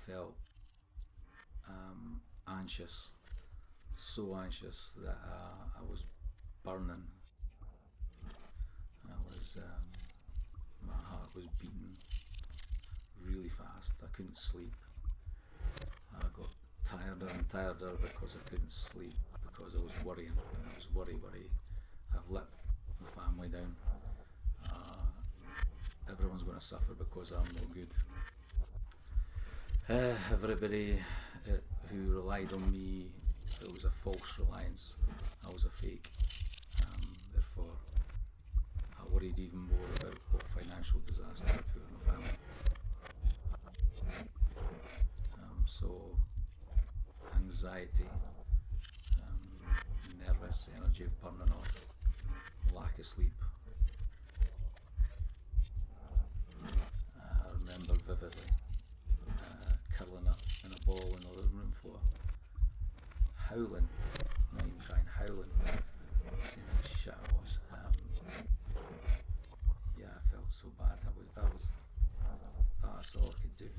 felt anxious, so anxious that I was burning. My heart was beating really fast. I couldn't sleep. I got tireder and tireder because I couldn't sleep, because I was worrying. I was worry. I've let the family down. Everyone's going to suffer because I'm no good. Everybody who relied on me, it was a false reliance. I was a fake. Therefore, I worried even more about what financial disaster I put on my family. So, anxiety, nervous, energy burning off, lack of sleep. I remember vividly curling up in a ball on the living room floor, howling, not even crying, howling, saying how shit I was. Yeah, I felt so bad. That's all I could do.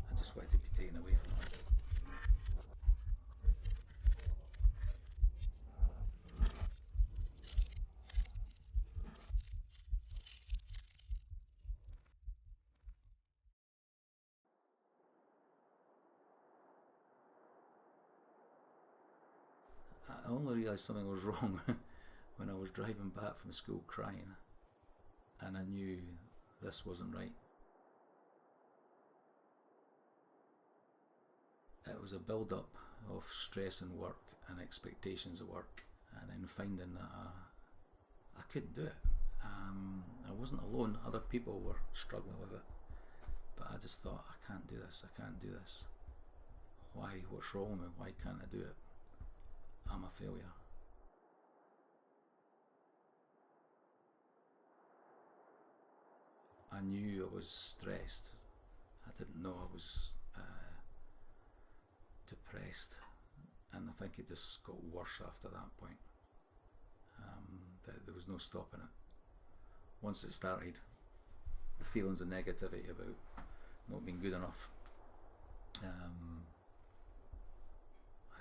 I just wanted to be taken away from it. I only realised something was wrong when I was driving back from school crying, and I knew this wasn't right. It was a build-up of stress in work and expectations of work, and then finding that I couldn't do it. I wasn't alone. Other people were struggling with it, but I just thought, I can't do this. I can't do this. Why? What's wrong with me? Why can't I do it? I'm a failure. I knew I was stressed. I didn't know I was depressed, and I think it just got worse after that point. There was no stopping it. Once it started, the feelings of negativity about not being good enough, I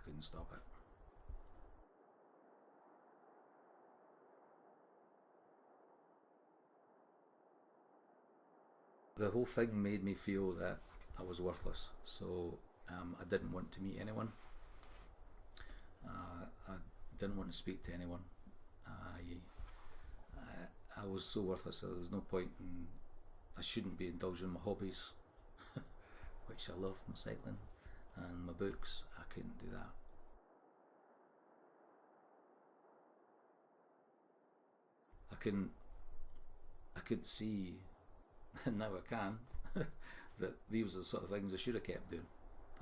couldn't stop it. The whole thing made me feel that I was worthless, so I didn't want to meet anyone. I didn't want to speak to anyone. I was so worthless that there's no point in, I shouldn't be indulging in my hobbies, which I love, my cycling and my books. I couldn't do that. I could see, and now I can, that these are the sort of things I should have kept doing.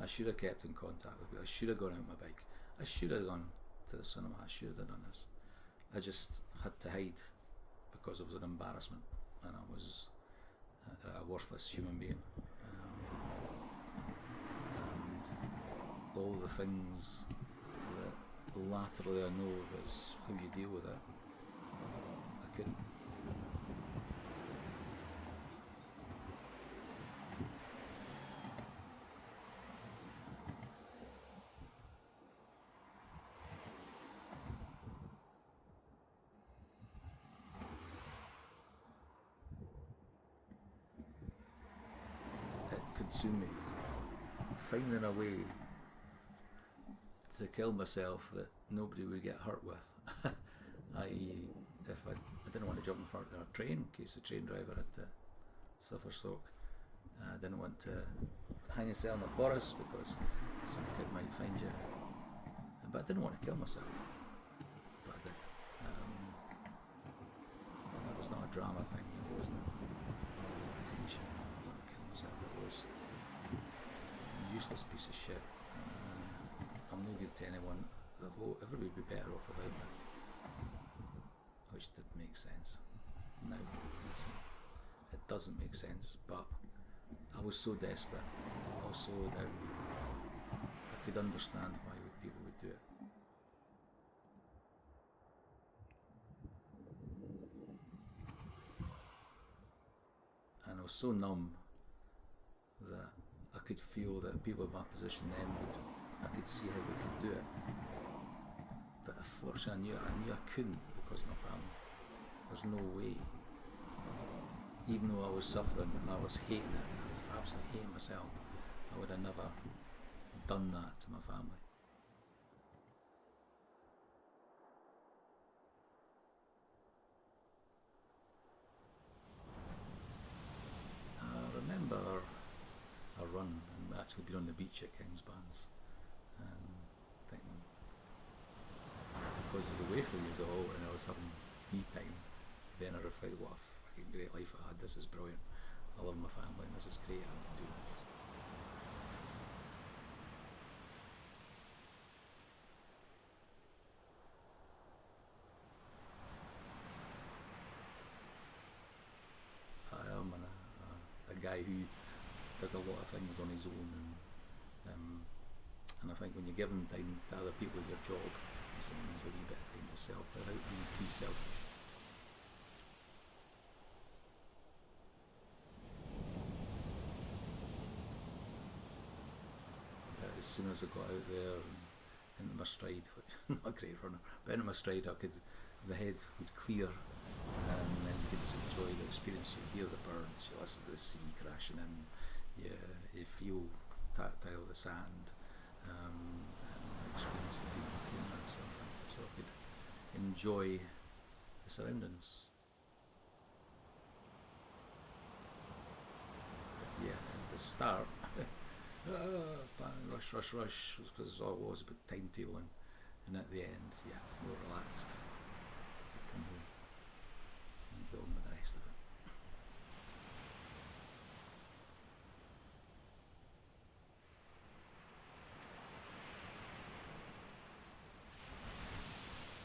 I should have kept in contact with people. I should have gone out on my bike. I should have gone to the cinema. I should have done this. I just had to hide because I was an embarrassment and I was a worthless human being. And all the things that laterally I know is how you deal with it, I couldn't. Consume me, finding a way to kill myself that nobody would get hurt with. I.e., if I didn't want to jump in front of a train in case the train driver had to suffer stroke. I didn't want to hang yourself in the forest because some kid might find you. But I didn't want to kill myself. But I did. It was not a drama thing. It wasn't attention. I didn't want to kill myself. It was a useless piece of shit. I'm no good to anyone. Everybody would be better off without me. Which didn't make sense. Now, listen, it doesn't make sense, but I was so desperate. I was so down. I could understand why people would do it. And I was so numb that I could feel that people in my position then I could see how they could do it. But unfortunately, I knew I couldn't because of my family. There's no way. Even though I was suffering and I was hating it, I was absolutely hating myself, I would have never done that to my family. I remember a run and actually being on the beach at Kingsbands, thinking, because of the way for you all, and I was having me time, then I reflected, what a fucking great life I had, this is brilliant, I love my family and this is great, I can do this. I am a guy who did a lot of things on his own, and I think when you're giving time to other people as your job, you sometimes a wee bit of time to yourself without being too selfish. But as soon as I got out there and into my stride, which I'm not a great runner, but into my stride the head would clear, and then you could just enjoy the experience. You hear the birds, you listen to the sea crashing in, you feel tactile the sand, and experience of doing that sort of thing. So I could enjoy the surroundings. But yeah, at the start, rush, because all it was about timetabling, and at the end, yeah, more relaxed. I could come home and get on with the rest of it.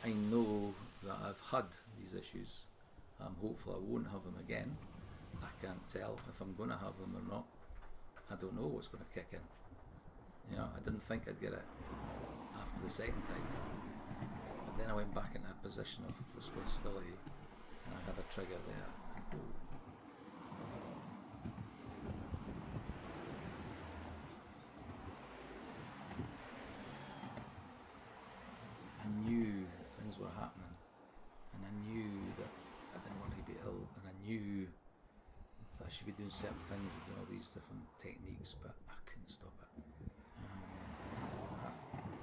I know that I've had these issues. I'm hopeful I won't have them again. I can't tell if I'm going to have them or not. I don't know what's going to kick in. You know, I didn't think I'd get it after the second time, but then I went back into a position of responsibility, and I had a trigger there. I knew things were happening, and I knew that I didn't want to be ill, and I knew that I should be doing certain things and doing all these different techniques, but I couldn't stop it.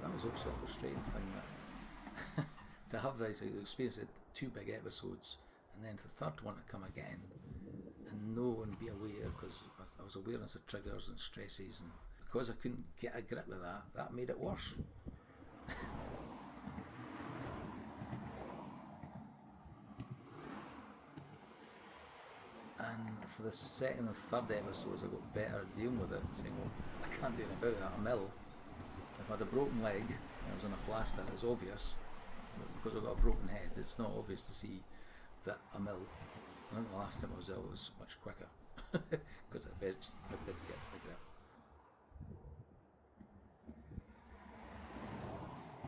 That was also a frustrating thing, that to have this experience of 2 big episodes, and then the third one to come again, and know and be aware, because I was awareness of triggers and stresses, and because I couldn't get a grip with that made it worse. And for the second and third episodes, I got better at dealing with it, saying, well, I can't do anything about that, I'm ill. If I had a broken leg and I was on a plaster, it's obvious. But because I've got a broken head, it's not obvious to see that I'm ill. I think the last time I was ill was much quicker, because I did get the grip.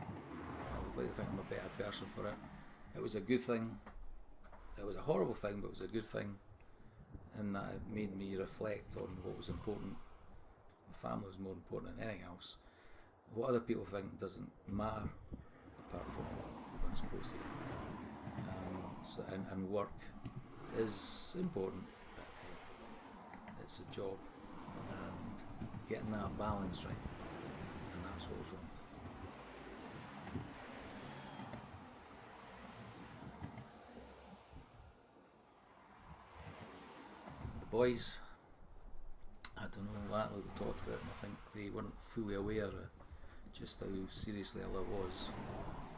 I would like to think I'm a better person for it. It was a good thing. It was a horrible thing, but it was a good thing. And that it made me reflect on what was important. My family was more important than anything else. What other people think doesn't matter, apart from people that's close to you. And work is important, but hey, it's a job, and getting that balance right, and that's what was wrong. The boys, I don't know, that we talked about, and I think they weren't fully aware of just how seriously ill I was,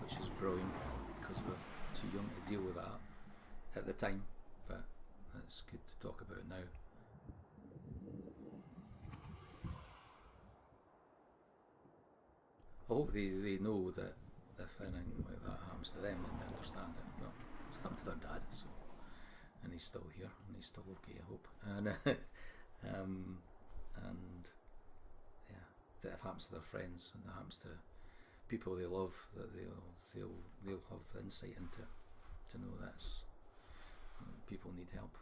which is brilliant, because we were too young to deal with that at the time, but it's good to talk about it now. I hope they know that if anything like that happens to them, then they understand it. Well, it's happened to their dad, so, and he's still here, and he's still okay, I hope. And and yeah, that if it happens to their friends and that happens to people they love, that they'll have insight into to know that people need help.